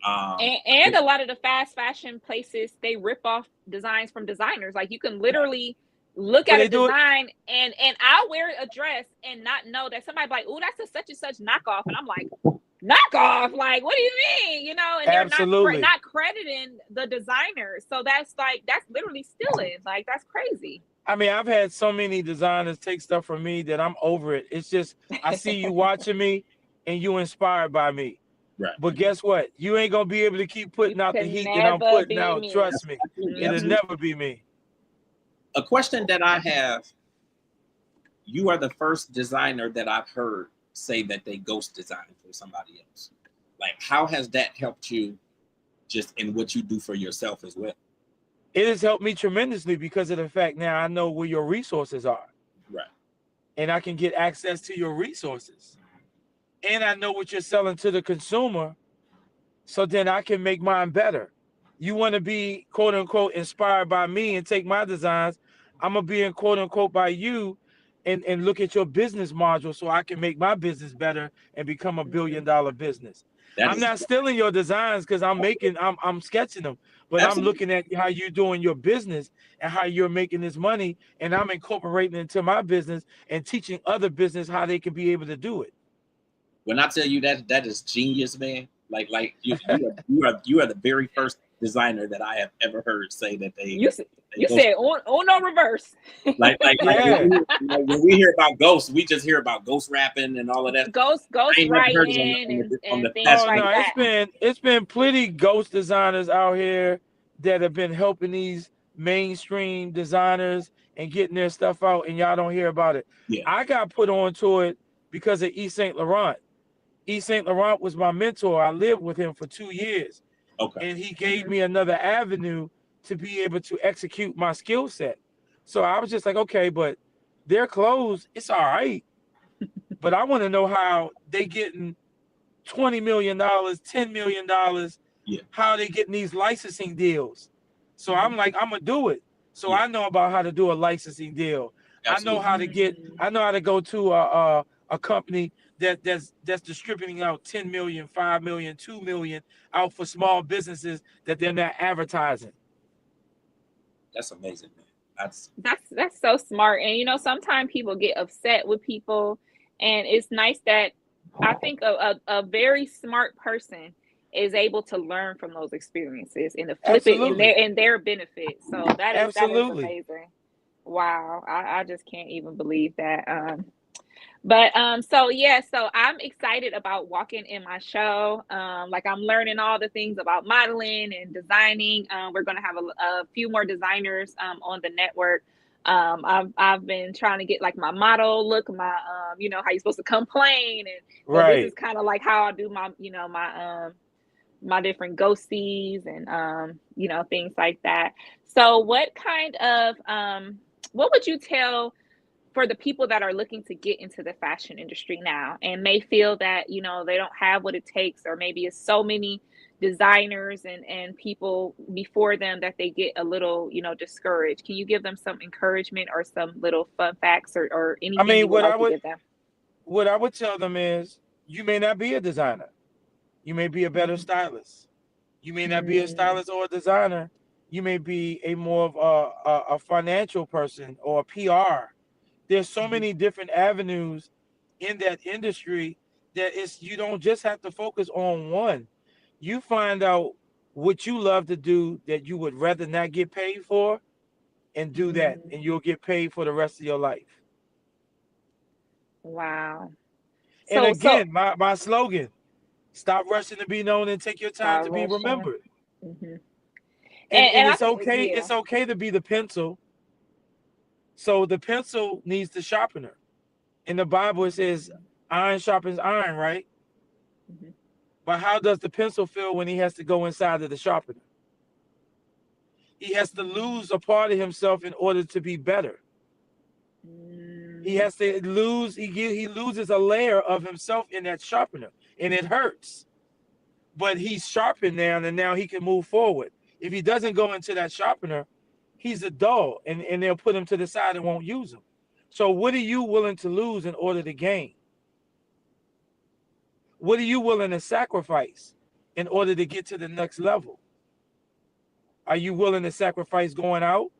And a lot of the fast fashion places, they rip off designs from designers. Like you can literally look at a design and I'll wear a dress and not know that somebody like, oh, that's a such and such knockoff. And I'm like, knockoff? Like, what do you mean? And they're not crediting the designer. So that's literally stealing. Like, that's crazy. I mean, I've had so many designers take stuff from me that I'm over it. It's just I see you watching me and you inspired by me. Right. But guess what? You ain't gonna be able to keep putting You out the can heat that I'm never putting be out. me. Trust me. Absolutely, It'll absolutely. never be me. A question that I have: you are the first designer that I've heard say that they ghost design for somebody else. Like, how has that helped you, just in what you do for yourself as well? It has helped me tremendously because of the fact now I know where your resources are. Right. And I can get access to your resources. And I know what you're selling to the consumer, so then I can make mine better. You want to be quote unquote inspired by me and take my designs, I'm gonna be in quote unquote by you and look at your business module so I can make my business better and become $1 billion business. That I'm is not stealing your designs because I'm sketching them, but I'm absolutely. looking at how you're doing your business and how you're making this money, and I'm incorporating it into my business and teaching other business how they can be able to do it. When I tell you that is genius, man. Like you are the very first designer that I have ever heard say that they You ghost. said no reverse. Yeah. When we hear about ghosts, we just hear about ghost rapping and all of that. Ghost I ain't never heard it writing on and the things Oh that's like no, that. it's been plenty ghost designers out here that have been helping these mainstream designers and getting their stuff out, and y'all don't hear about it. yeah. I got put onto it because of Yves Saint Laurent. Yves Saint Laurent was my mentor. I lived with him for 2 years, Okay. and he gave me another avenue to be able to execute my skill set. So I was just like, okay, but their clothes, it's all right, but I want to know how they getting $20 million, $10 million, Yeah. how are they getting these licensing deals? So I'm like, I'm gonna do it. So Yeah. I know about how to do a licensing deal. Absolutely. I know how to go to a company that's distributing out 10 million, 5 million, 2 million out for small businesses that they're not advertising. That's amazing, man. That's so smart. And sometimes people get upset with people, and it's nice that I think a very smart person is able to learn from those experiences and to flip it in Absolutely. their benefit. So that is Absolutely. amazing. Wow. I just can't even believe that. But so yeah, so I'm excited about walking in my show. Like I'm learning all the things about modeling and designing. We're gonna have a few more designers on the network. I've been trying to get like my model look, my how you're supposed to complain, and so this is Right. kind of like how I do my my different ghosties and things like that. So what would you tell for the people that are looking to get into the fashion industry now and may feel that they don't have what it takes, or maybe it's so many designers and people before them that they get a little discouraged? Can you give them some encouragement or some little fun facts, or I anything mean, you would like to give them? what I would tell them is you may not be a designer. You may be a better stylist. You may not be a Mm, stylist or a designer. You may be a more of a financial person or a PR. There's so mhm. many different avenues in that industry that you don't just have to focus on one. You find out what you love to do that you would rather not get paid for, and do that, Mm, and you'll get paid for the rest of your life. wow. And So again, my slogan: stop rushing to be known and take your time start to be rushing. remembered. Hmm. And And I it's think, okay. yeah. It's okay to be the pencil. So the pencil needs the sharpener. In the Bible, it says iron sharpens iron, right? Mhm. But how does the pencil feel when he has to go inside of the sharpener? He has to lose a part of himself in order to be better. He Mm, has to lose. He loses a layer of himself in that sharpener, and it hurts. But he's sharpened now, and now he can move forward. If he doesn't go into that sharpener, he's a dull, and they'll put him to the side and won't use him. So what are you willing to lose in order to gain? What are you willing to sacrifice in order to get to the next level? Are you willing to sacrifice going out?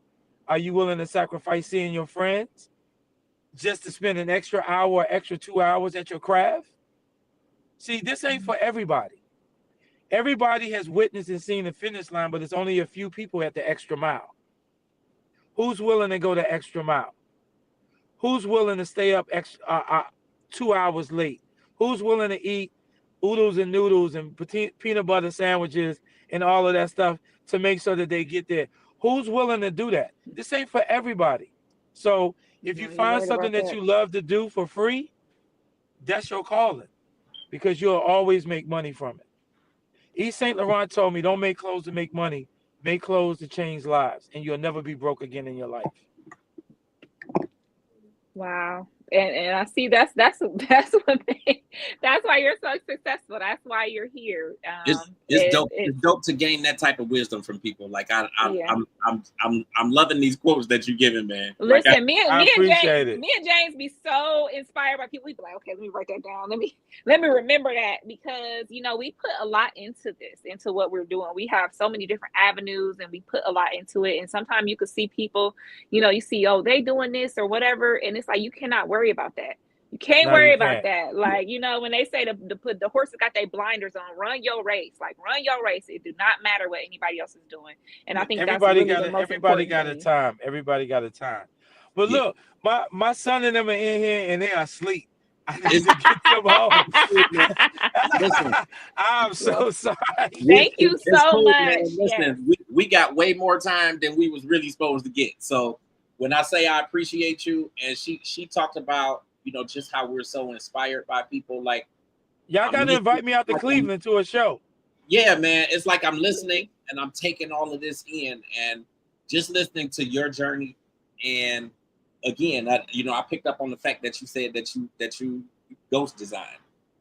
Are you willing to sacrifice seeing your friends just to spend an extra hour or extra 2 hours at your craft? See, this ain't for everybody. Everybody has witnessed and seen the finish line, but it's only a few people at the extra mile. Who's willing to go the extra mile? Who's willing to stay up 2 hours late? Who's willing to eat oodles and noodles and peanut butter sandwiches and all of that stuff to make sure that they get there? Who's willing to do that? This ain't for everybody. So if you find something that you love to do for free, that's your calling, because you'll always make money from it. Yves Saint Laurent told me, don't make clothes to make money, make clothes to change lives, and you'll never be broke again in your life. Wow. And I see that's what that's why you're so successful. That's why you're here. It's dope. It's dope to gain that type of wisdom from people. Like I'm loving these quotes that you're giving, man. Listen, like me and James be so inspired by people. We be like, okay, let me write that down. Let me remember that, because we put a lot into what we're doing. We have so many different avenues, and we put a lot into it. And sometimes you could see people, you see, oh, they doing this or whatever, and it's like you cannot worry about that. You can't worry about that. Like, when they say the horses got their blinders on, run your race. Like, run your race. It do not matter what anybody else is doing. And I think everybody got a time. Everybody got a time. But look, my son and them are in here and they are asleep. I need to get them home. Listen, I'm so sorry. Thank you so much. Man. Listen, we got way more time than we was really supposed to get. So when I say I appreciate you, and she talked about, just how we're so inspired by people. Like, y'all got to invite me out to Cleveland to a show. Yeah, man. It's like I'm listening and I'm taking all of this in, and just listening to your journey. And again, I picked up on the fact that you said that you ghost design,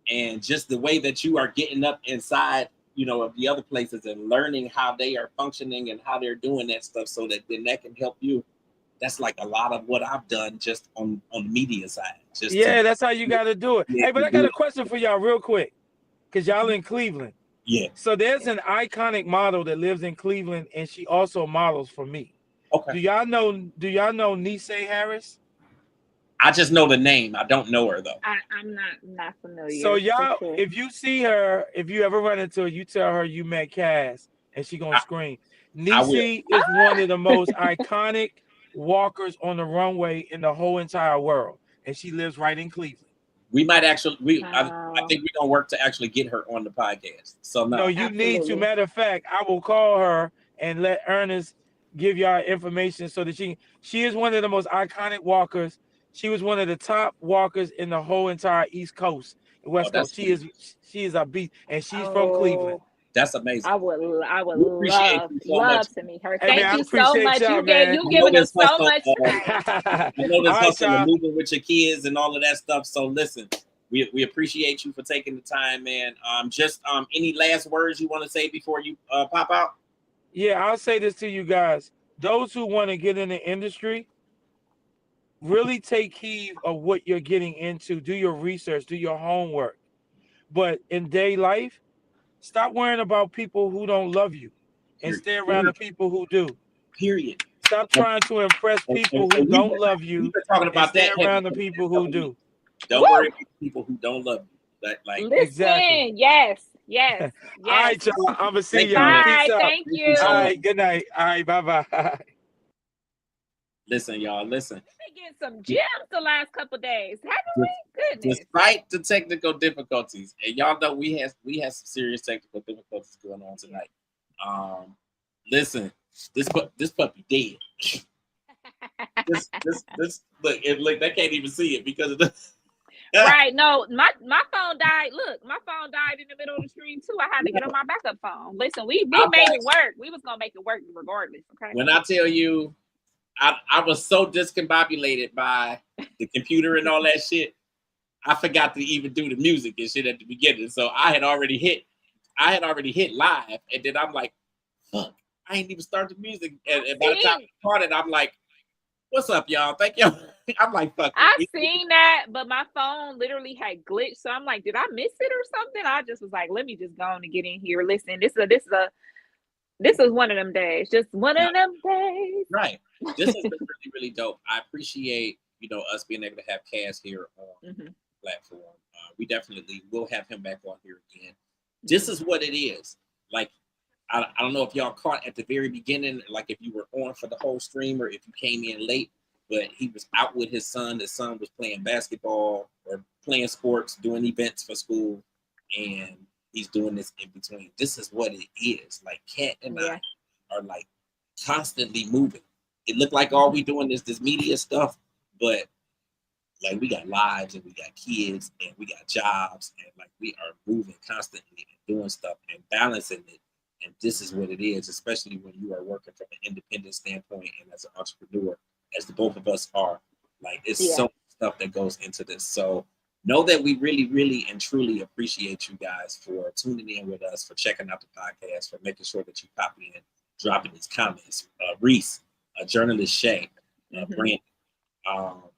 and just the way that you are getting up inside, of the other places and learning how they are functioning and how they're doing that stuff, so that then that can help you. That's like a lot of what I've done just on the media side. That's how you got to do it. Yeah, hey, but I got a question for y'all real quick, because y'all in Cleveland. Yeah. So there's an iconic model that lives in Cleveland, and she also models for me. Okay. Do y'all know Nisei Harris? I just know the name. I don't know her though. I'm not familiar. So y'all, if you see her, if you ever run into her, you tell her you met Cass, and she gonna scream. Nisei is one of the most iconic walkers on the runway in the whole entire world, and she lives right in Cleveland. We might actually I think we're gonna work to actually get her on the podcast. So no, you need to. Matter of fact, I will call her and let Ernest give y'all information so that she is one of the most iconic walkers. She was one of the top walkers in the whole entire East Coast, West Coast. She is a beast, and she's from Cleveland. That's amazing. I would love to meet her. Hey, Thank you so much. You giving us so much tonight. I know this hustle and moving with your kids and all of that stuff. So listen, we appreciate you for taking the time, man. Just any last words you want to say before you pop out? Yeah, I'll say this to you guys. Those who want to get in the industry, really take heed of what you're getting into. Do your research, do your homework. But in day life, stop worrying about people who don't love you and stay around the people who do. Period. Stop trying to impress people who don't love you. We've been talking about that. Stay around the people who do. Don't worry about people who don't love you. Listen, exactly. Yes. All right, y'all. I'm gonna see y'all. Bye. Thank you. All right. Good night. All right. Bye. Listen, y'all. Listen. We've been getting some gems the last couple of days, haven't we? Goodness. Despite the technical difficulties, and y'all know we had some serious technical difficulties going on tonight. Listen, this puppy dead. this look, they can't even see it because of the. Right, no, my phone died. Look, my phone died in the middle of the stream too. I had to get on my backup phone. Listen, we made it work. We was gonna make it work regardless. Okay. When I tell you, I was so discombobulated by the computer and all that shit, I forgot to even do the music and shit at the beginning. So I had already hit live, and then I'm like, fuck, I ain't even start the music. And by the time I started, I'm like, what's up, y'all? Thank you. I'm like, fuck. I seen that, but my phone literally had glitched. So I'm like, did I miss it or something? I just was like, let me just go on and get in here. Listen, this is one of them days. Just one of them days. Right. This has been really, really dope. I appreciate, us being able to have Cass here on the platform. We definitely will have him back on here again. This is what it is. Like, I don't know if y'all caught at the very beginning, like if you were on for the whole stream or if you came in late, but he was out with his son. His son was playing basketball or playing sports, doing events for school, and he's doing this in between. This is what it is. Like Kat and I are like constantly moving. It looked like all we doing is this media stuff, but like we got lives and we got kids and we got jobs and like we are moving constantly and doing stuff and balancing it. And this is what it is, especially when you are working from an independent standpoint and as an entrepreneur, as the both of us are. Like it's so much stuff that goes into this. So know that we really, really and truly appreciate you guys for tuning in with us, for checking out the podcast, for making sure that you pop in, dropping these comments. Reese, journalist Shay, Brandon,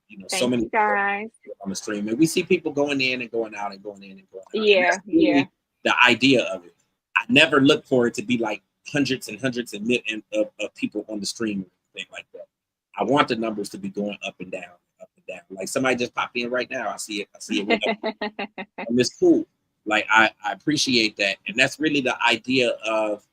you know, so many guys on the stream, and we see people going in and going out and going in and going out. Yeah, really the idea of it. I never look for it to be like hundreds and hundreds of people on the stream or anything like that. I want the numbers to be going up and down, up and down. Like somebody just popped in right now. I see it. And it's cool. Like I appreciate that, and that's really the idea of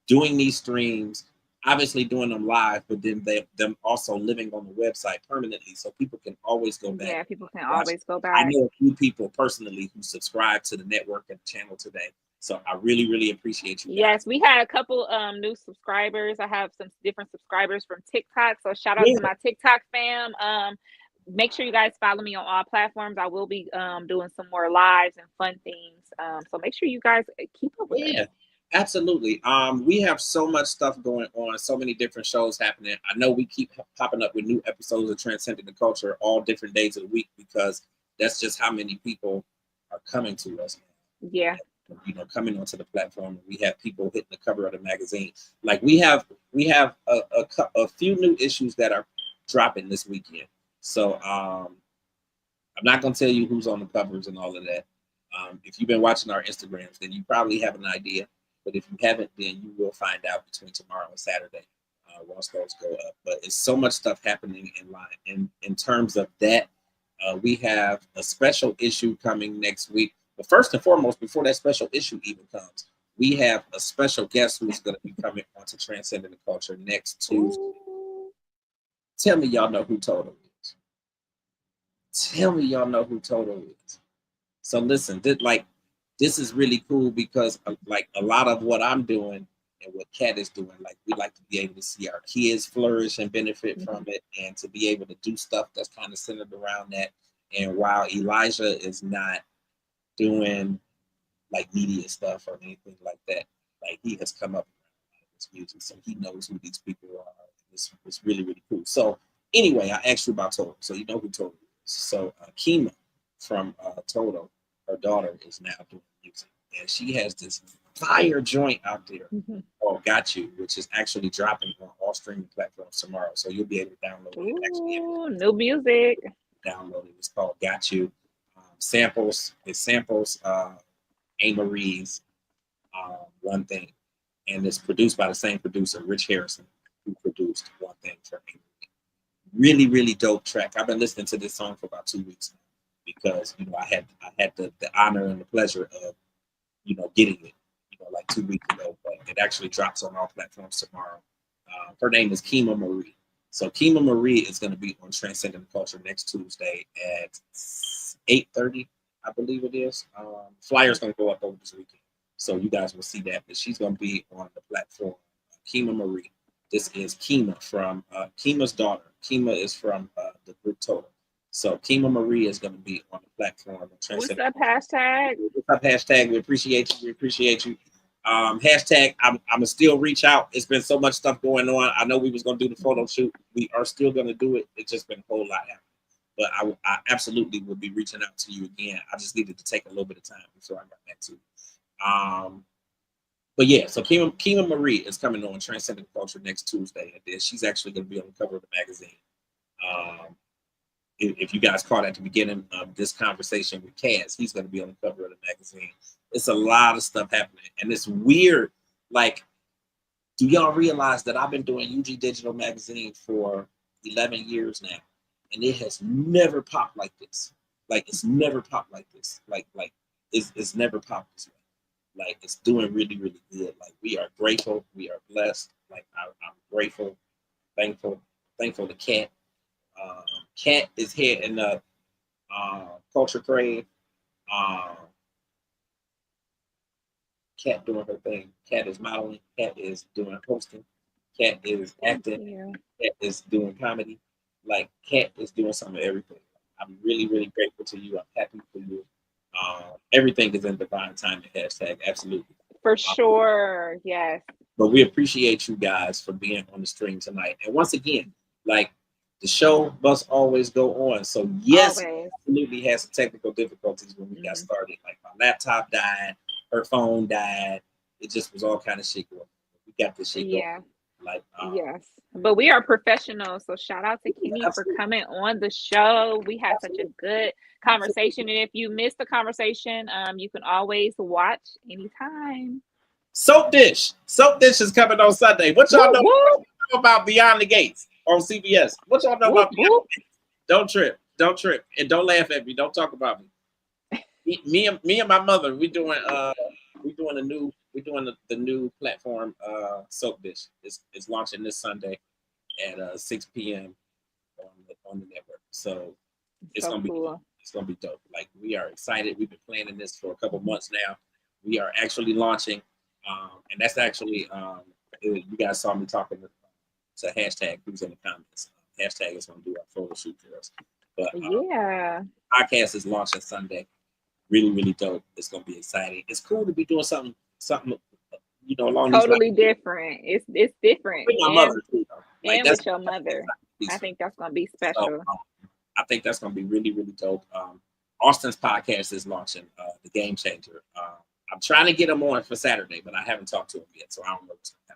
doing these streams. Obviously doing them live, but then them also living on the website permanently, so people can always go back. Yeah, people can always go back. I know a few people personally who subscribe to the network and the channel today, so I really, really appreciate you guys. Yes, we had a couple new subscribers. I have some different subscribers from TikTok, so shout out to my TikTok fam. Make sure you guys follow me on all platforms. I will be doing some more lives and fun things. So make sure you guys keep up with it. Absolutely. We have so much stuff going on, so many different shows happening. I know we keep popping up with new episodes of Transcending the Culture all different days of the week because that's just how many people are coming to us. Yeah. You know, coming onto the platform. We have people hitting the cover of the magazine. Like we have a few new issues that are dropping this weekend. So I'm not going to tell you who's on the covers and all of that. If you've been watching our Instagrams, then you probably have an idea. But if you haven't, then you will find out between tomorrow and Saturday once those go up. But it's so much stuff happening in line. In terms of that, we have a special issue coming next week. But first and foremost, before that special issue even comes, we have a special guest who's going to be coming onto Transcending the Culture next Tuesday. Tell me y'all know who Toto is. Tell me y'all know who Toto is. So listen, this is really cool because like a lot of what I'm doing and what Kat is doing, like we like to be able to see our kids flourish and benefit from it, and to be able to do stuff that's kind of centered around that. And while Elijah is not doing like media stuff or anything like that, like he has come up with his music, so he knows who these people are. It's really, really cool. So anyway, I asked you about Toto, so you know who Toto is. So Kima from Toto, her daughter, is now doing music, and she has this fire joint out there called Got You, which is actually dropping on all streaming platforms tomorrow, so you'll be able to download it. Actually, new music. Download it. It's called Got You. It samples A. Marie's One Thing, and it's produced by the same producer, Rich Harrison, who produced One Thing for A. Marie. Really, really dope track. I've been listening to this song for about 2 weeks now, because you know I had the honor and the pleasure of getting it like 2 weeks ago, but it actually drops on all platforms tomorrow. Her name is Kima Marie. So Kima Marie is going to be on Transcending the Culture next Tuesday at 8:30, I believe it is. Flyer's going to go up over this weekend, so you guys will see that. But she's going to be on the platform. Kima Marie. This is Kima from Kima's daughter. Kima is from the group Toto. So Kima Marie is going to be on the platform. What's up, hashtag? What's up, hashtag? We appreciate you. We appreciate you. Hashtag, I'm gonna still reach out. It's been so much stuff going on. I know we was gonna do the photo shoot. We are still gonna do it. It's just been a whole lot happening. But I absolutely will be reaching out to you again. I just needed to take a little bit of time before I got back to it. But yeah, so Kima Marie is coming on Transcending the Culture next Tuesday, and then she's actually gonna be on the cover of the magazine. If you guys caught at the beginning of this conversation with Kaz, he's going to be on the cover of the magazine. It's a lot of stuff happening, and it's weird. Like, do y'all realize that I've been doing UG Digital Magazine for 11 years now, and it has never popped like this. Like, it's never popped like this. Like it's never popped this way. Like it's doing really, really good. Like we are grateful. We are blessed. Like I'm grateful, thankful to Kat. Kat is heading up Culture Crave. Kat doing her thing. Kat is modeling. Kat is doing hosting. Kat is acting. Kat is doing comedy. Like Kat is doing some of everything. I'm really, really grateful to you. I'm happy for you. Everything is in divine timing. Hashtag absolutely. For sure. Yes. But we appreciate you guys for being on the stream tonight. And once again, like the show must always go on. So yes, absolutely had some technical difficulties when we got started. Like my laptop died, her phone died. It just was all kind of shit going. We got this shit going. Like yes, but we are professionals. So shout out to Kenny for coming on the show. We had such a good conversation, and if you missed the conversation, you can always watch anytime. Soap Dish is coming on Sunday. What y'all know about Beyond the Gates on CBS? What y'all know about Beyond the Gates? Don't trip, and don't laugh at me. Don't talk about me. Me and my mother, we doing the new platform. Soap Dish is launching this Sunday at 6 p.m. on the network. So it's gonna be cool. It's gonna be dope. Like we are excited. We've been planning this for a couple months now. We are actually launching. And that's actually, you guys saw me talking to hashtag who's in the comments. Hashtag is going to do our photo shoot for us. But podcast is launching Sunday. Really, really dope. It's going to be exciting. It's cool to be doing something, along totally different. It's different. With my mother too, like, and with your mother. I think that's going to be special. So, I think that's going to be really, really dope. Austin's podcast is launching, The Game Changer. I'm trying to get him on for Saturday, but I haven't talked to him yet, so I don't know what's going to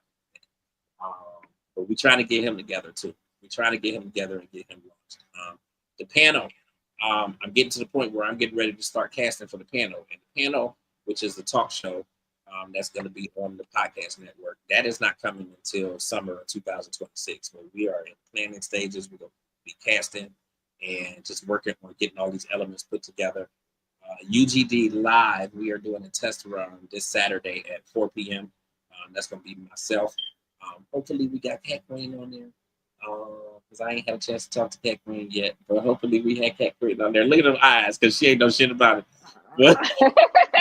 happen. But we're trying to get him together too. We're trying to get him together and get him launched. The panel, I'm getting to the point where I'm getting ready to start casting for the panel. And the panel, which is the talk show that's going to be on the podcast network, that is not coming until summer of 2026. But we are in planning stages. We're going to be casting and just working on getting all these elements put together. UGD Live, we are doing a test run this Saturday at 4 p.m. That's going to be myself. Hopefully we got Cat Queen on there because I ain't had a chance to talk to Cat Queen yet. But hopefully we had Cat Queen on there. Look at them eyes because she ain't know shit about it. But,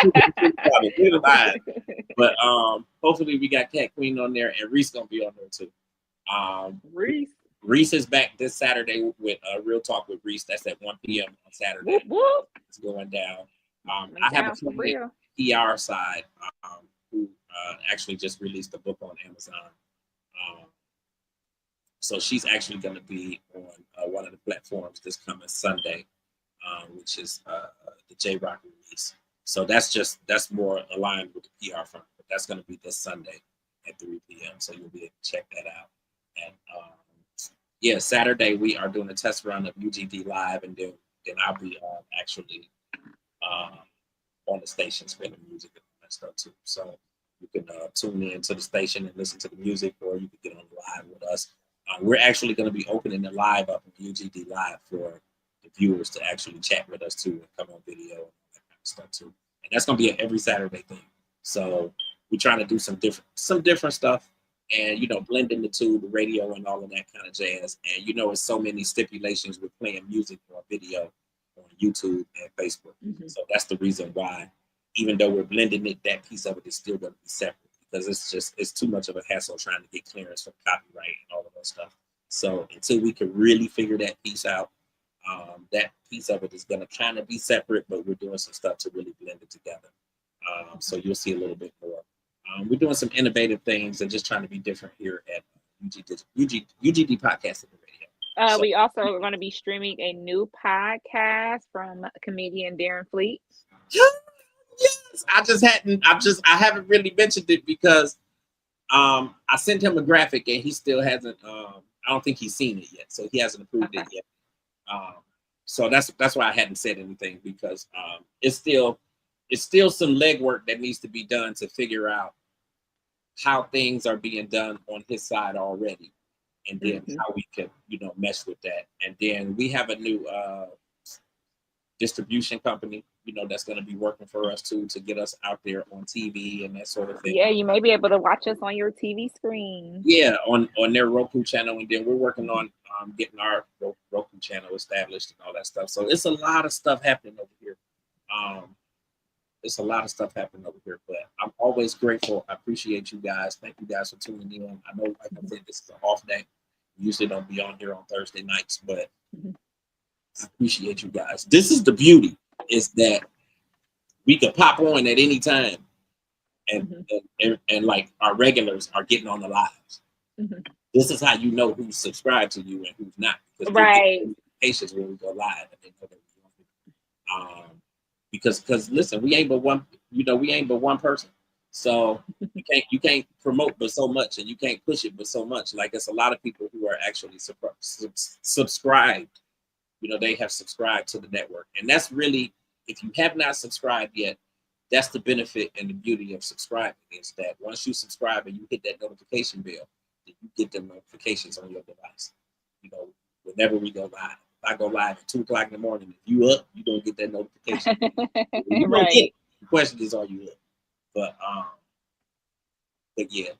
look at them eyes. But hopefully we got Cat Queen on there and Reese going to be on there too. Reese is back this Saturday with Real Talk with Reese. That's at 1 p.m. on Saturday. Whoop, whoop. It's going down. I have a friend PR side who actually just released a book on Amazon. So she's actually going to be on one of the platforms this coming Sunday, which is the J-Rock release. So that's more aligned with the PR firm. But that's going to be this Sunday at 3 p.m. So you'll be able to check that out. And Saturday we are doing a test run of UGD Live, and then I'll be actually on the station spinning music and all that stuff too. So you can tune in to the station and listen to the music, or you can get on live with us. We're actually going to be opening the live up on UGD Live for the viewers to actually chat with us too and come on video and all that kind of stuff too. And that's going to be an every Saturday thing. So we're trying to do some different stuff. And, blending the two, the radio and all of that kind of jazz. And, it's so many stipulations with playing music or video on YouTube and Facebook. Mm-hmm. So that's the reason why, even though we're blending it, that piece of it is still going to be separate because it's too much of a hassle trying to get clearance from copyright and all of that stuff. So until we can really figure that piece out, that piece of it is going to kind of be separate, but we're doing some stuff to really blend it together. So you'll see a little bit more. We're doing some innovative things and just trying to be different here at UGD Podcast and the Radio. We also are going to be streaming a new podcast from comedian Darren Fleet. Yes, I haven't really mentioned it because I sent him a graphic and he still hasn't. I don't think he's seen it yet, so he hasn't approved it yet. So that's why I hadn't said anything because it's still some legwork that needs to be done to figure out how things are being done on his side already, and then how we can, mesh with that. And then we have a new distribution company that's going to be working for us too, to get us out there on TV and that sort of thing. Yeah, you may be able to watch us on your TV screen. Yeah, on their Roku channel, and then we're working on getting our Roku channel established and all that stuff. So it's a lot of stuff happening over here. It's a lot of stuff happening over here, but I'm always grateful. I appreciate you guys. Thank you guys for tuning in. I know, like I said, this is an off day. Usually don't be on here on Thursday nights, but I appreciate you guys. This is the beauty, is that we can pop on at any time, and like our regulars are getting on the lives. This is how you know who's subscribed to you and who's not. Right. Notifications when we go live, and they know that we're on. Because listen, we ain't but one person. So you can't promote but so much, and you can't push it but so much. Like, it's a lot of people who are actually subscribed. They have subscribed to the network, and that's really, if you have not subscribed yet, that's the benefit and the beauty of subscribing, is that once you subscribe and you hit that notification bell, then you get the notifications on your device. Whenever we go live. If I go live at 2:00 in the morning, if you up, you don't get that notification. Right. The question is, are you up? But yeah.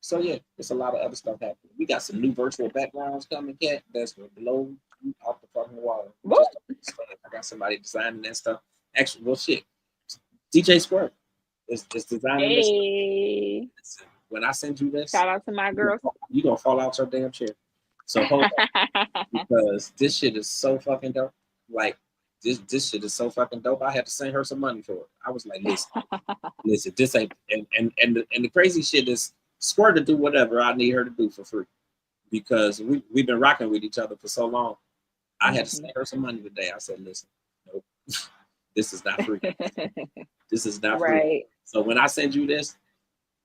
So yeah, there's a lot of other stuff happening. We got some new virtual backgrounds coming, Kat. That's gonna blow you off the fucking wall. I got somebody designing that stuff. Actually, well, shit. DJ Squirt is designing this. When I send you this, shout out to my girls. You gonna fall out your damn chair. So hold on, because this shit is so fucking dope. Like, this shit is so fucking dope. I had to send her some money for it. I was like, listen, this ain't, and the crazy shit is, Squirt to do whatever I need her to do for free, because we've been rocking with each other for so long. I had to send her some money today. I said, listen, nope, this is not free. This is not free. Right. So when I send you this,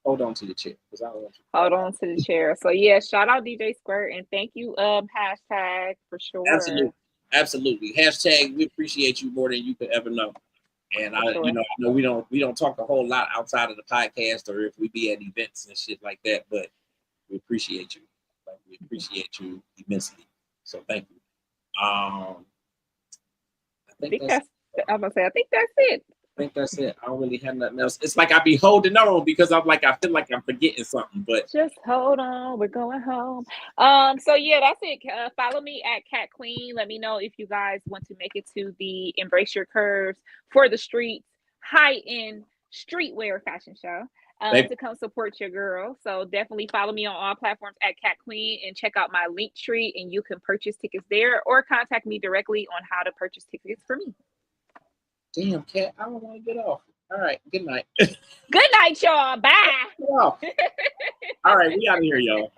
hold on to your chair, because I don't want you. Hold on to the chair. So yeah, shout out DJ Squirt, and thank you, hashtag, for sure. Absolutely. Hashtag, we appreciate you more than you could ever know. And I know we don't talk a whole lot outside of the podcast, or if we be at events and shit like that, but we appreciate you. We appreciate you immensely. So thank you. I think that's it. I think that's it. I don't really have nothing else. It's like I be holding on, because I feel like I'm forgetting something, but just hold on, we're going home. So yeah, that's it. Follow me at Cat Queen. Let me know if you guys want to make it to the Embrace Your Curves for the Streets high-end streetwear fashion show, to come support your girl. So definitely follow me on all platforms at Cat Queen, and check out my link tree, and you can purchase tickets there, or contact me directly on how to purchase tickets for me. Damn, Cat, I don't want to get off. All right, good night. Good night, y'all. Bye. All right, we out of here, y'all.